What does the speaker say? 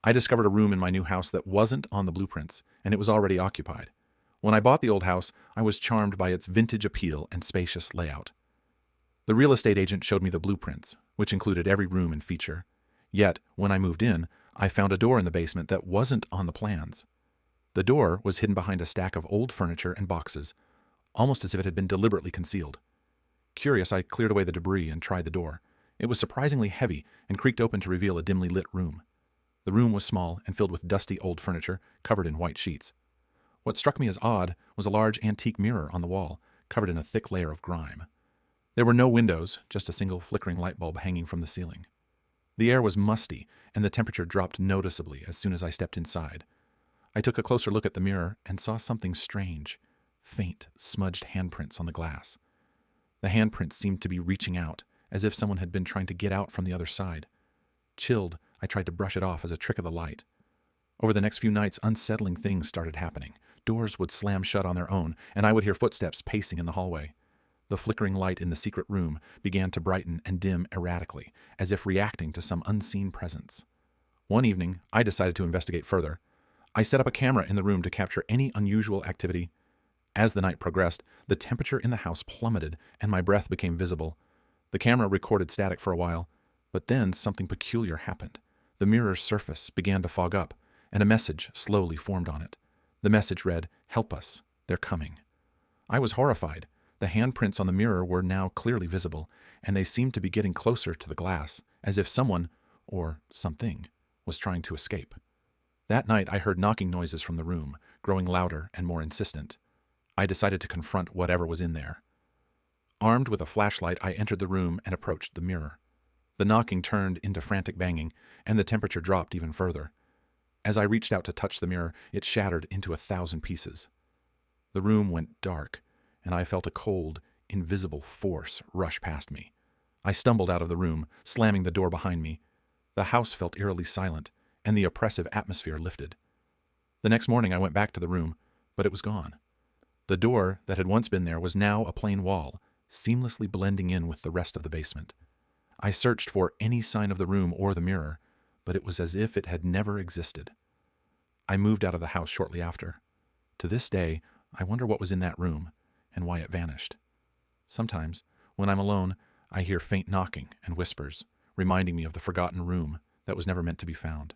I discovered a room in my new house that wasn't on the blueprints, and it was already occupied. When I bought the old house, I was charmed by its vintage appeal and spacious layout. The real estate agent showed me the blueprints, which included every room and feature. Yet, when I moved in, I found a door in the basement that wasn't on the plans. The door was hidden behind a stack of old furniture and boxes, almost as if it had been deliberately concealed. Curious, I cleared away the debris and tried the door. It was surprisingly heavy and creaked open to reveal a dimly lit room. The room was small and filled with dusty old furniture covered in white sheets. What struck me as odd was a large antique mirror on the wall, covered in a thick layer of grime. There were no windows, just a single flickering light bulb hanging from the ceiling. The air was musty, and the temperature dropped noticeably as soon as I stepped inside. I took a closer look at the mirror and saw something strange: faint, smudged handprints on the glass. The handprints seemed to be reaching out, as if someone had been trying to get out from the other side. Chilled, I tried to brush it off as a trick of the light. Over the next few nights, unsettling things started happening. Doors would slam shut on their own, and I would hear footsteps pacing in the hallway. The flickering light in the secret room began to brighten and dim erratically, as if reacting to some unseen presence. One evening, I decided to investigate further. I set up a camera in the room to capture any unusual activity. As the night progressed, the temperature in the house plummeted, and my breath became visible. The camera recorded static for a while, but then something peculiar happened. The mirror's surface began to fog up, and a message slowly formed on it. The message read, "Help us, they're coming." I was horrified. The handprints on the mirror were now clearly visible, and they seemed to be getting closer to the glass, as if someone, or something, was trying to escape. That night I heard knocking noises from the room, growing louder and more insistent. I decided to confront whatever was in there. Armed with a flashlight, I entered the room and approached the mirror. The knocking turned into frantic banging, and the temperature dropped even further. As I reached out to touch the mirror, it shattered into 1,000 pieces. The room went dark, and I felt a cold, invisible force rush past me. I stumbled out of the room, slamming the door behind me. The house felt eerily silent, and the oppressive atmosphere lifted. The next morning I went back to the room, but it was gone. The door that had once been there was now a plain wall, seamlessly blending in with the rest of the basement. I searched for any sign of the room or the mirror, but it was as if it had never existed. I moved out of the house shortly after. To this day, I wonder what was in that room and why it vanished. Sometimes, when I'm alone, I hear faint knocking and whispers, reminding me of the forgotten room that was never meant to be found.